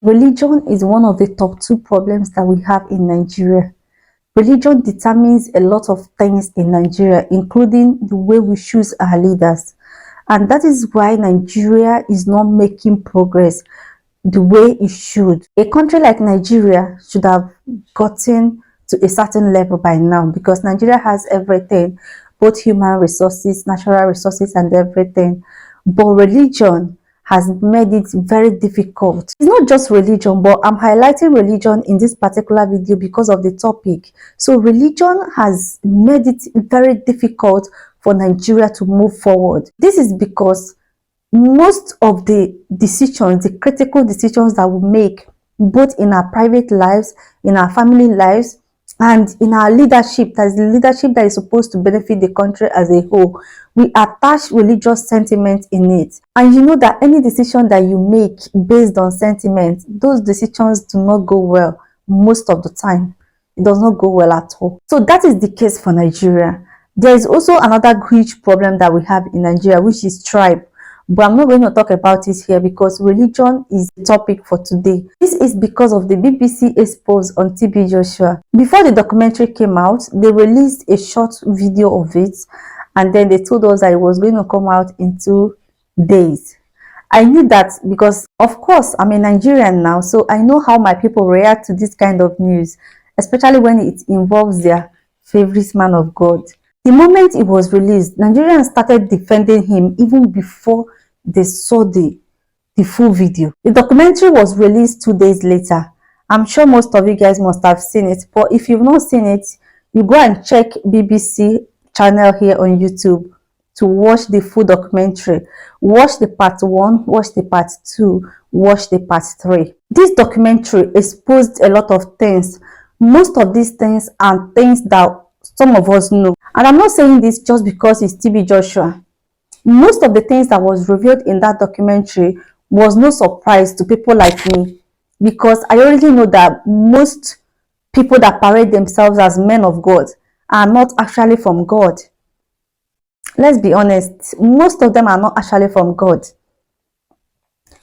Religion is one of the top two problems that we have in Nigeria. Religion determines a lot of things in Nigeria, including the way we choose our leaders. And that is why Nigeria is not making progress the way it should. A country like Nigeria should have gotten to a certain level by now because Nigeria has everything, both human resources, natural resources, and everything. But religion has made it very difficult. It's not just religion, but I'm highlighting religion in this particular video because of the topic. So religion has made it very difficult for Nigeria to move forward. This is because most of the decisions, the critical decisions that we make, both in our private lives, in our family lives, and in our leadership, that is the leadership that is supposed to benefit the country as a whole, we attach religious sentiment in it. And you know that any decision that you make based on sentiment, those decisions do not go well most of the time. It does not go well at all. So that is the case for Nigeria. There is also another huge problem that we have in Nigeria, which is tribe. But I'm not going to talk about it here because religion is the topic for today. This is because of the BBC expose on TB Joshua. Before the documentary came out, they released a short video of it, and then they told us that it was going to come out in 2 days. I knew that because, of course, I'm a Nigerian now, so I know how my people react to this kind of news, especially when it involves their favorite man of God. The moment it was released, Nigerians started defending him even before they saw the full video. The documentary was released 2 days later. I'm sure most of you guys must have seen it, but if you've not seen it, you go and check BBC channel here on YouTube to watch the full documentary. Watch the part 1, watch the part 2, watch the part 3. This documentary exposed a lot of things. Most of these things are things that some of us know. And I'm not saying this just because it's TB Joshua. Most of the things that was revealed in that documentary was no surprise to people like me, because I already know that most people that parade themselves as men of God are not actually from God. Let's be honest, most of them are not actually from God.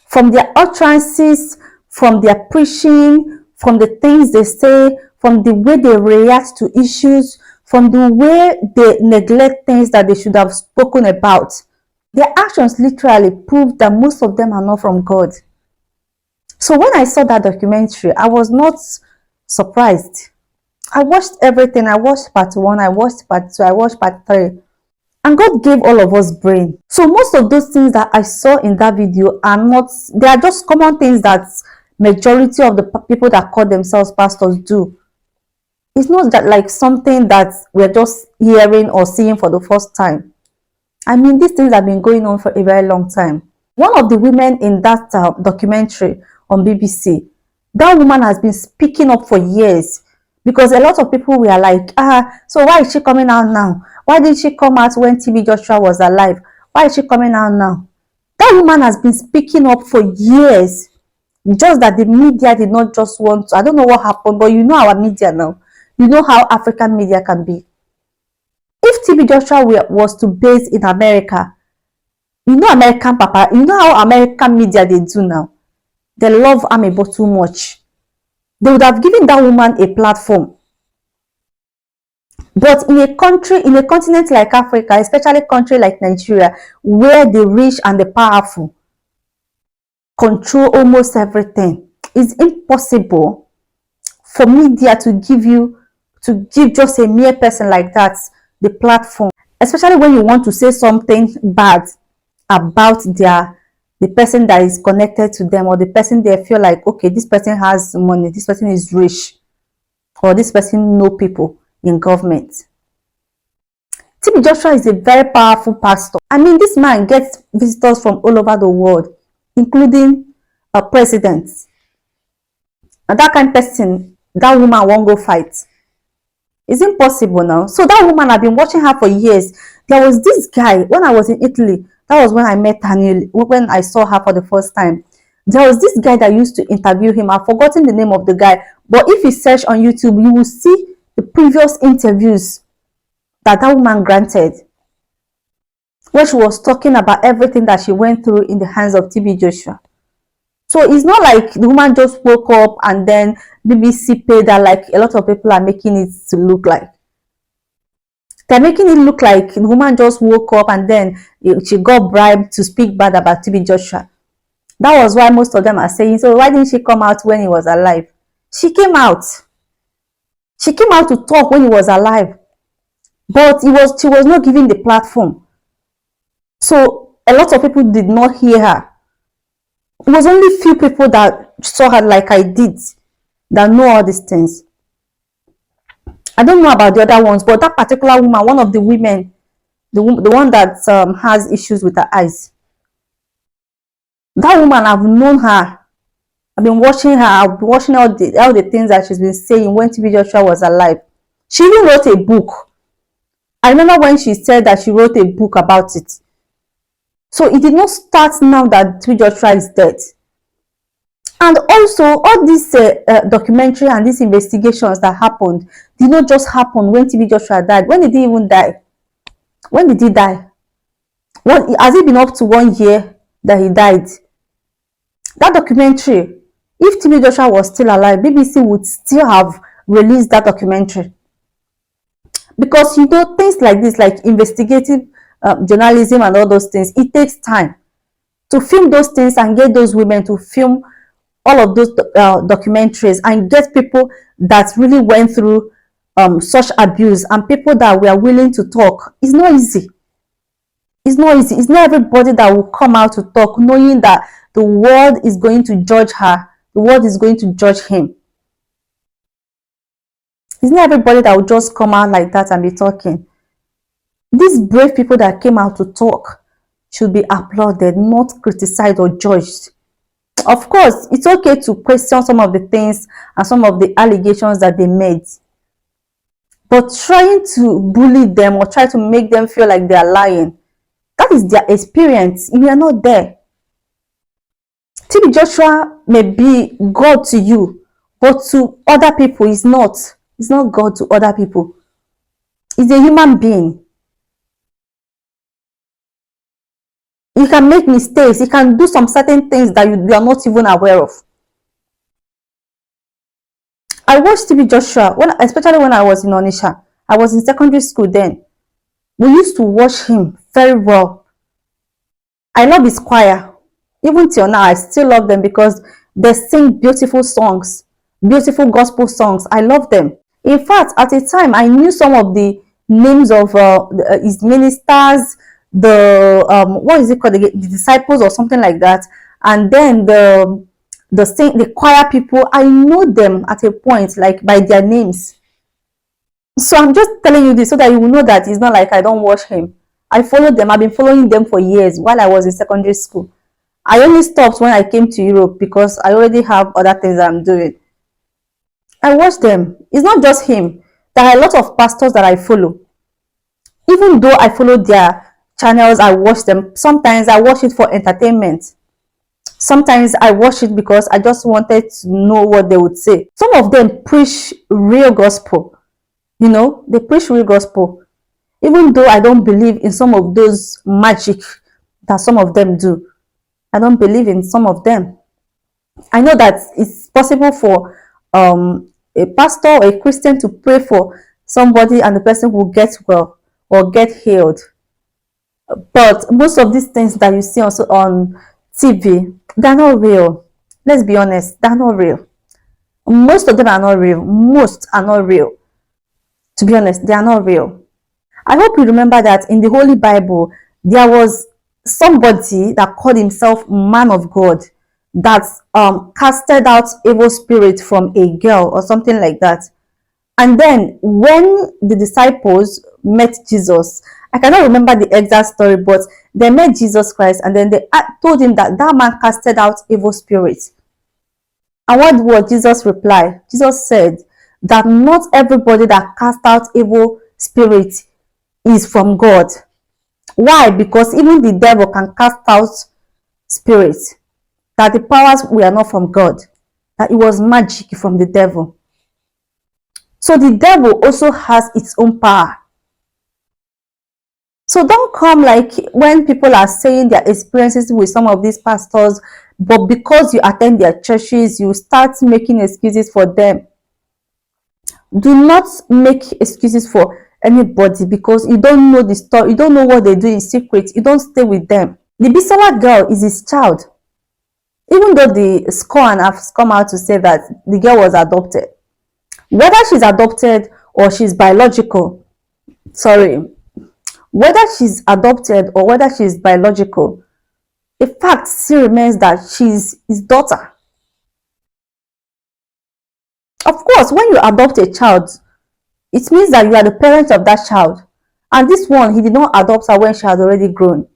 From their utterances, from their preaching, from the things they say, from the way they react to issues, from the way they neglect things that they should have spoken about, their actions literally prove that most of them are not from God. So when I saw that documentary, I was not surprised. I watched everything. I watched part 1, I watched part 2, I watched part 3. And God gave all of us brain. So most of those things that I saw in that video are not, they are just common things that majority of the people that call themselves pastors do. It's not that like something that we're just hearing or seeing for the first time. I mean, these things have been going on for a very long time. One of the women in that documentary on BBC, that woman has been speaking up for years, because a lot of people were like, so why is she coming out now? Why didn't she come out when TB Joshua was alive? Why is she coming out now? That woman has been speaking up for years. Just that the media did not just want to. I don't know what happened, but you know our media now. You know how African media can be. If TB Joshua was to base in America, you know American papa, you know how American media they do now. They love Amebo too much. They would have given that woman a platform. But in a country, in a continent like Africa, especially a country like Nigeria, where the rich and the powerful control almost everything, it's impossible for media to give just a mere person like that the platform, especially when you want to say something bad about the person that is connected to them, or the person they feel like, okay, this person has money, this person is rich, or this person know people in government. TB Joshua is a very powerful pastor. I mean, this man gets visitors from all over the world, including presidents. And that kind of person, that woman won't go fight. It's impossible now. So that woman, I've been watching her for years. There was this guy, when I was in Italy, that was when I met her, when I saw her for the first time. There was this guy that used to interview him. I've forgotten the name of the guy. But if you search on YouTube, you will see the previous interviews that woman granted, where she was talking about everything that she went through in the hands of TB Joshua. So it's not like the woman just woke up and then BBC paid her like a lot of people are making it to look like. They're making it look like the woman just woke up and then she got bribed to speak bad about TB Joshua. That was why most of them are saying, so why didn't she come out when he was alive? She came out. She came out to talk when he was alive. But she was not given the platform. So a lot of people did not hear her. It was only few people that saw her like I did that know all these things. I don't know about the other ones, but that particular woman, one of the women, the one that has issues with her eyes, that woman, I've known her. I've been watching her. I've been watching all the things that she's been saying when TB Joshua was alive. She even wrote a book. I remember when she said that she wrote a book about it. So it did not start now that TB Joshua is dead. And also, all this documentary and these investigations that happened did not just happen when TB Joshua died. When did he even die? When did he die? Has it been up to 1 year that he died? That documentary, if TB Joshua was still alive, BBC would still have released that documentary. Because you know, things like this, like investigative journalism and all those things, it takes time to film those things and get those women to film all of those documentaries and get people that really went through such abuse and people that were willing to talk. It's not easy. It's not easy. It's not everybody that will come out to talk knowing that the world is going to judge her. The world is going to judge him. It's not everybody that will just come out like that and be talking. These brave people that came out to talk should be applauded, not criticized or judged. Of course, it's okay to question some of the things and some of the allegations that they made. But trying to bully them or try to make them feel like they are lying, that is their experience. We are not there. TB Joshua may be God to you, but to other people, he's not. He's not God to other people. He's a human being. He can make mistakes. He can do some certain things that you are not even aware of. I watched TB Joshua, especially when I was in Onisha. I was in secondary school then. We used to watch him very well. I love his choir. Even till now, I still love them because they sing beautiful songs, beautiful gospel songs. I love them. In fact, at a time, I knew some of the names of his ministers, what is it called, the disciples or something like that, and then the choir people. I know them at a point, like by their names. So I'm just telling you this so that you will know that it's not like I don't watch him. I follow them. I've been following them for years while I was in secondary school. I only stopped when I came to Europe because I already have other things I'm doing. I watch them. It's not just him. There are a lot of pastors that I follow. Even though I follow their channels, I watch them. Sometimes I watch it for entertainment. Sometimes I watch it because I just wanted to know what they would say. Some of them preach real gospel. You know, they preach real gospel. Even though I don't believe in some of those magic that some of them do. I don't believe in some of them. I know that it's possible for a pastor or a Christian to pray for somebody and the person will get well or get healed. But most of these things that you see also on TV, they're not real. Let's be honest, they're not real. Most of them are not real. Most are not real. To be honest, they are not real. I hope you remember that in the Holy Bible, there was somebody that called himself man of God that casted out evil spirit from a girl or something like that. And then when the disciples met Jesus, I cannot remember the exact story, but they met Jesus Christ and then they told him that that man casted out evil spirits. And what was Jesus' reply? Jesus said that not everybody that cast out evil spirit is from God. Why? Because even the devil can cast out spirits. That the powers were not from God. That it was magic from the devil. So the devil also has its own power. So don't come like when people are saying their experiences with some of these pastors, but because you attend their churches, you start making excuses for them. Do not make excuses for anybody because you don't know the story, you don't know what they do in secret, you don't stay with them. The Bisola girl is his child, even though the SCOAN have come out to say that the girl was adopted. Whether she's adopted or she's biological, sorry, whether she's adopted or whether she's biological, the fact still remains that she's his daughter. Of course, when you adopt a child, it means that you are the parent of that child. And this one, he did not adopt her when she had already grown.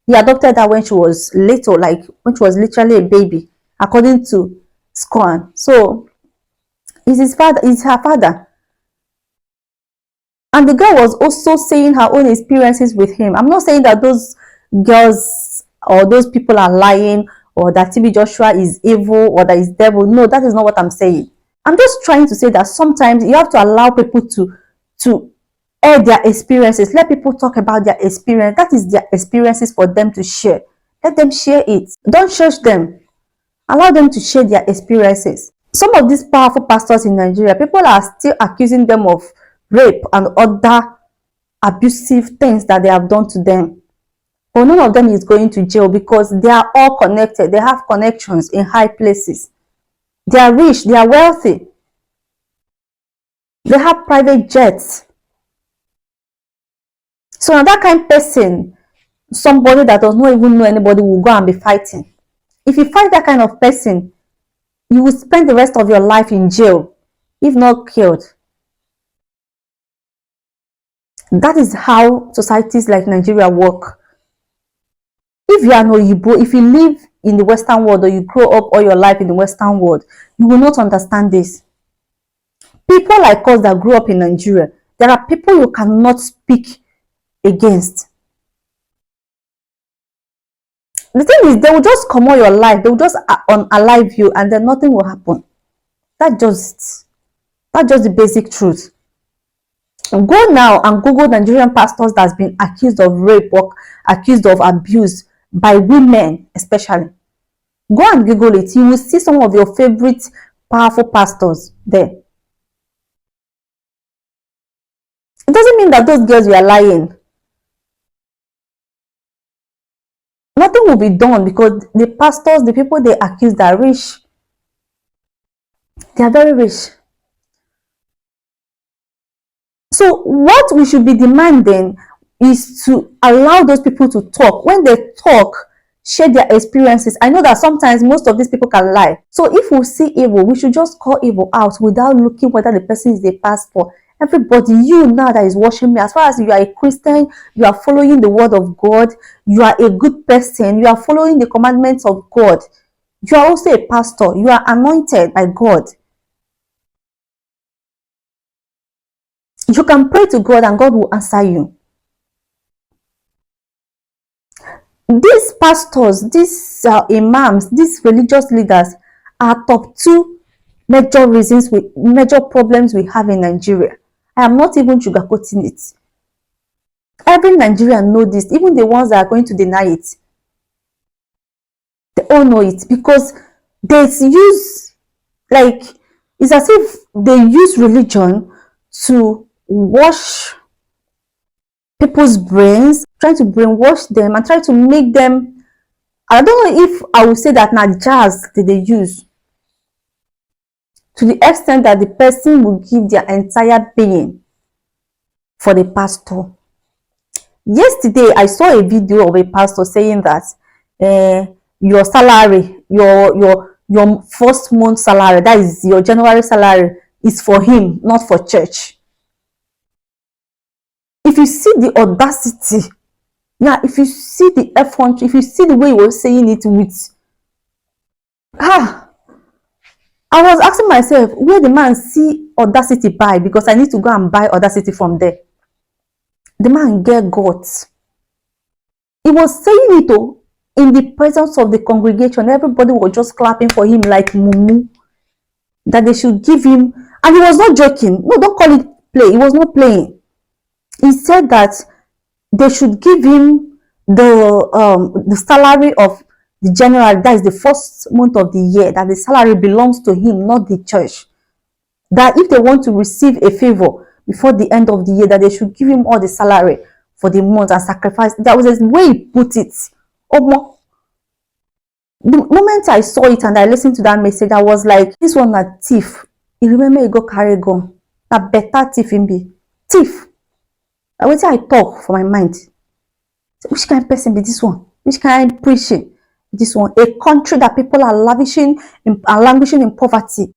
He adopted her when she was little, like when she was literally a baby, according to SCOAN. So, he's his father, he's her father. And the girl was also saying her own experiences with him. I'm not saying that those girls or those people are lying or that TB Joshua is evil or that is devil. No, that is not what I'm saying. I'm just trying to say that sometimes you have to allow people to air their experiences. Let people talk about their experience. That is their experiences for them to share. Let them share it. Don't judge them. Allow them to share their experiences. Some of these powerful pastors in Nigeria, people are still accusing them of rape and other abusive things that they have done to them. But none of them is going to jail because they are all connected. They have connections in high places. They are rich. They are wealthy. They have private jets. So now that kind of person, somebody that does not even know anybody, will go and be fighting. If you fight that kind of person, you will spend the rest of your life in jail, if not killed. That is how societies like Nigeria work. If you are no Igbo, if you live in the Western world or you grow up all your life in the Western world, you will not understand this. People like us that grew up in Nigeria, there are people you cannot speak against. The thing is, they will just come on your life, they will just unalive you, and then nothing will happen. That's just the basic truth. Go now and Google Nigerian pastors that's been accused of rape or accused of abuse by women, especially. Go and Google it. You will see some of your favorite powerful pastors there. It doesn't mean that those girls were lying. Nothing will be done because the pastors, the people they accuse, are rich. They are very rich. So what we should be demanding is to allow those people to talk. When they talk, share their experiences. I know that sometimes most of these people can lie. So if we see evil, we should just call evil out without looking whether the person is a pastor. Everybody, you now that is watching me, as far as you are a Christian, you are following the word of God, you are a good person, you are following the commandments of God, you are also a pastor, you are anointed by God. You can pray to God and God will answer you. These pastors, these imams, these religious leaders are top 2 major reasons, major problems we have in Nigeria. I am not even sugarcoating it. Every Nigerian knows this, even the ones that are going to deny it. They all know it because they use, like, it's as if they use religion to wash people's brains, trying to brainwash them and try to make them, I don't know if I would say that now jazz that they use, to the extent that the person will give their entire being for the pastor. Yesterday, I saw a video of a pastor saying that your salary, your first month salary, that is your January salary, is for him, not for church. If you see the audacity, yeah, if you see the effort, if you see the way he was saying it with, I was asking myself, where the man see audacity by? Because I need to go and buy audacity from there. The man get guts. He was saying it in the presence of the congregation. Everybody was just clapping for him like mumu. That they should give him, and he was not joking. No, don't call it play. He was not playing. He said that they should give him the salary of the January, that is the first month of the year, that the salary belongs to him, not the church. That if they want to receive a favor before the end of the year, that they should give him all the salary for the month and sacrifice. That was the way he put it. The moment I saw it and I listened to that message, I was like, this one a thief. You remember he go carry gun. A better thief in be. Thief. I wait till I talk for my mind. Which kind of person be this one? Which kind of preaching? This one. A country that people are languishing in poverty.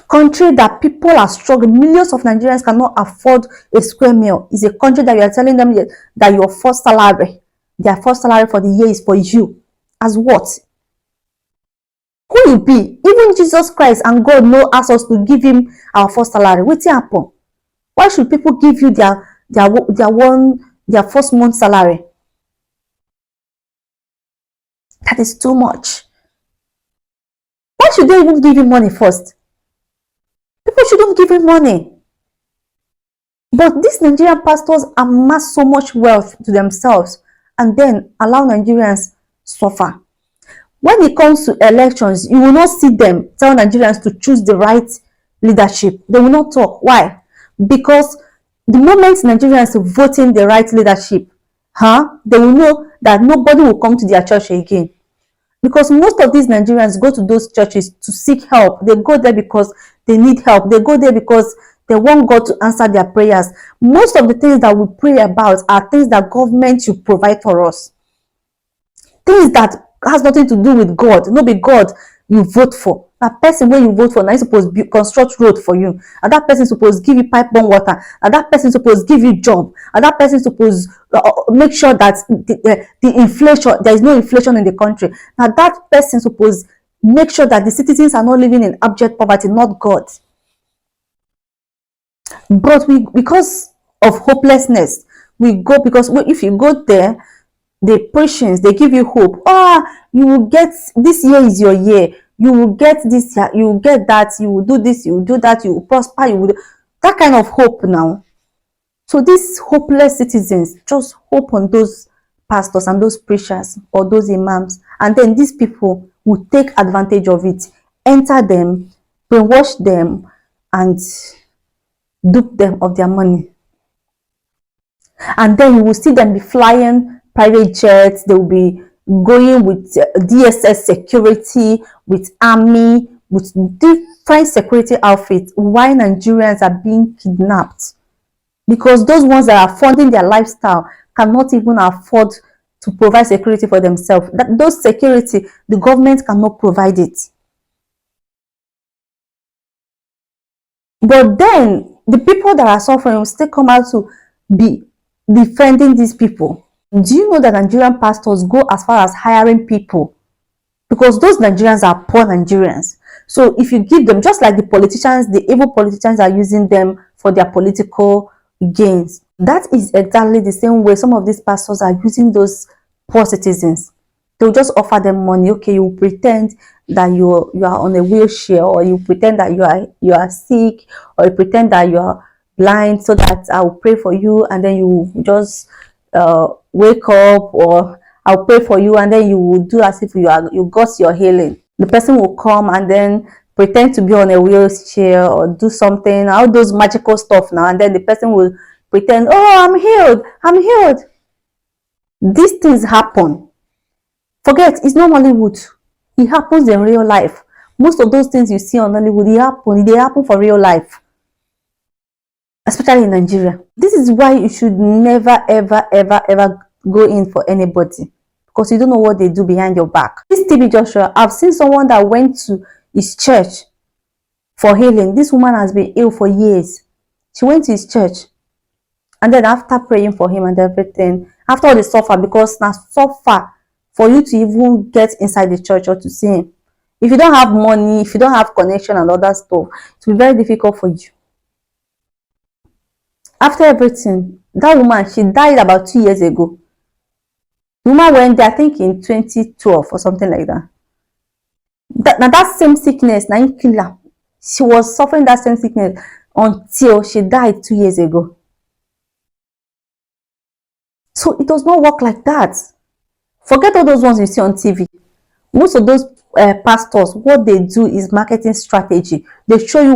Country that people are struggling. Millions of Nigerians cannot afford a square meal. Is a country that you are telling them that your first salary, their first salary for the year is for you. As what? Who you be? Even Jesus Christ and God no ask us to give him our first salary. What's happen? Why should people give you their first month salary? That is too much. Why should they even give you money first? People shouldn't give him money. But these Nigerian pastors amass so much wealth to themselves and then allow Nigerians suffer. When it comes to elections, you will not see them tell Nigerians to choose the right leadership. They will not talk. Why? Because the moment Nigerians vote in the right leadership, they will know that nobody will come to their church again. Because most of these Nigerians go to those churches to seek help. They go there because they need help. They go there because they want God to answer their prayers. Most of the things that we pray about are things that government should provide for us. Things that has nothing to do with God. No be God you vote for. That person where you vote for now is supposed to construct road for you. And that person is supposed to give you pipe-borne water. And that person is supposed to give you job. And that person is supposed to make sure that the inflation, there is no inflation in the country. Now that person is supposed to make sure that the citizens are not living in abject poverty, not God. But because of hopelessness, we go, because if you go there, the preachings, they give you hope. You will get, this year is your year. You will get this, you will get that, you will do this, you will do that, you will prosper, you will do that kind of hope now. So these hopeless citizens just hope on those pastors and those preachers or those imams, and then these people will take advantage of it, enter them, brainwash them, and dupe them of their money. And then you will see them be flying private jets. They will be going with DSS security, with army, with different security outfits. Why Nigerians are being kidnapped? Because those ones that are funding their lifestyle cannot even afford to provide security for themselves. Those security, the government cannot provide it. But then the people that are suffering will still come out to be defending these people. Do you know that Nigerian pastors go as far as hiring people? Because those Nigerians are poor Nigerians. So if you give them, just like the politicians, the evil politicians are using them for their political gains. That is exactly the same way some of these pastors are using those poor citizens. They'll just offer them money. Okay, you pretend that you are on a wheelchair, or you pretend that you are sick, or you pretend that you are blind, so that I will pray for you, and then you just wake up, or I'll pray for you, and then you will do as if you got your healing. The person will come and then pretend to be on a wheelchair or do something, all those magical stuff now, and then the person will pretend, oh, I'm healed, I'm healed. These things happen. Forget, it's not Hollywood. It happens in real life. Most of those things you see on Hollywood, they happen for real life. Especially in Nigeria. This is why you should never, ever, ever, ever go in for anybody. Because you don't know what they do behind your back. This TB Joshua, I've seen someone that went to his church for healing. This woman has been ill for years. She went to his church. And then after praying for him and everything, after all the suffer, because now suffer for you to even get inside the church or to see him. If you don't have money, if you don't have connection and other stuff, it will be very difficult for you. After everything, that woman, she died about 2 years ago. The woman went there, I think in 2012 or something like that. Now that same sickness, now it killed her. She was suffering that same sickness until she died 2 years ago. So it does not work like that. Forget all those ones you see on TV. Most of those pastors, what they do is marketing strategy. They show you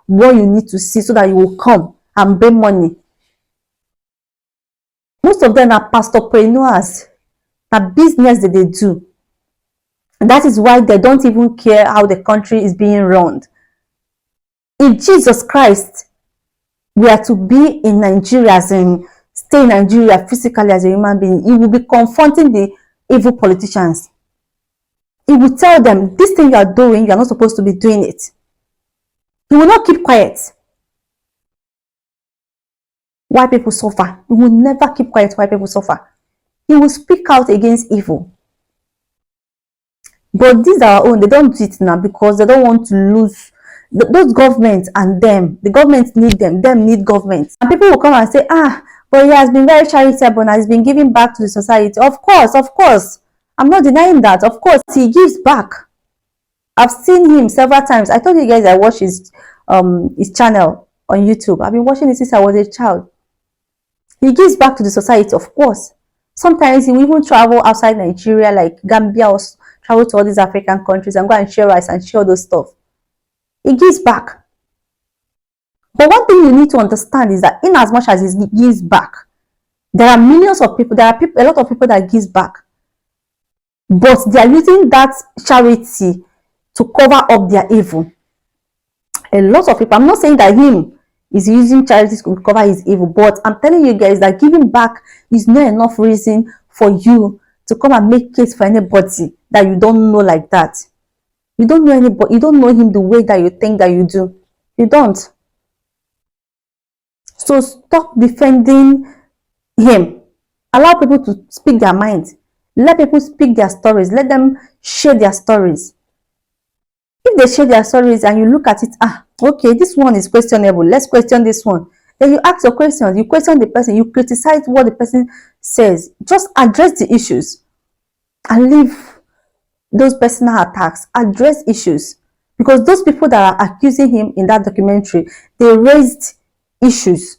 what you need to see so that you will come and bring money. Most of them are pastorpreneurs. Na business that they do. And that is why they don't even care how the country is being run. If Jesus Christ were to be in Nigeria, as in stay in Nigeria physically as a human being, he will be confronting the evil politicians. He will tell them, this thing you are doing, you are not supposed to be doing it. He will not keep quiet. Why people suffer? He will never keep quiet why people suffer. He will speak out against evil. But these are our own. They don't do it now because they don't want to lose those governments and them. The government need them need government. And people will come and say, but he has been very charitable and has been giving back to the society. Of course. I'm not denying that. Of course, he gives back. I've seen him several times. I told you guys I watched his channel on YouTube. I've been watching it since I was a child. He gives back to the society, of course. Sometimes he will even travel outside Nigeria, like Gambia, or travel to all these African countries and go and share rice and share those stuff. He gives back. But one thing you need to understand is that in as much as he gives back, there are millions of people, a lot of people that gives back. But they are using that charity to cover up their evil. A lot of people, I'm not saying that him is using charity to cover his evil, but I'm telling you guys that giving back is not enough reason for you to come and make case for anybody that you don't know like that. You don't know anybody, you don't know him the way that you think that you do. You don't. So stop defending him. Allow people to speak their minds. Let people speak their stories. Let them share their stories. If they share their stories and you look at it, okay, this one is questionable, let's question this one. Then you ask your questions, you question the person, you criticize what the person says. Just address the issues and leave those personal attacks. Address issues, because those people that are accusing him in that documentary, they raised issues.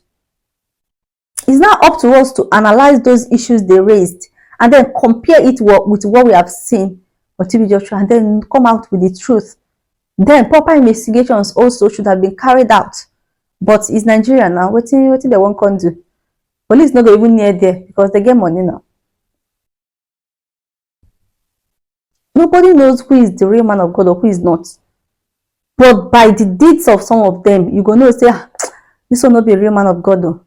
It's now up to us to analyze those issues they raised and then compare it with what we have seen on TV Joshua and then come out with the truth. Then proper investigations also should have been carried out. But it's Nigeria now. What they won't come do? Police not even near there because they get money now. Nobody knows who is the real man of God or who is not. But by the deeds of some of them, you're going to say, this will not be a real man of God though.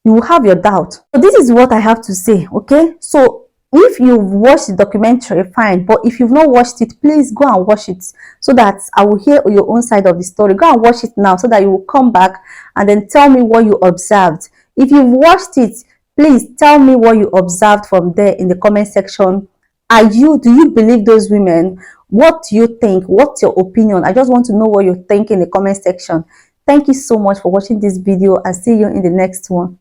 You will have your doubt. So this is what I have to say, okay? So if you've watched the documentary, fine. But if you've not watched it, please go and watch it so that I will hear your own side of the story. Go and watch it now so that you will come back and then tell me what you observed. If you've watched it, please tell me what you observed from there in the comment section. Do you believe those women? What do you think? What's your opinion? I just want to know what you think in the comment section. Thank you so much for watching this video and see you in the next one.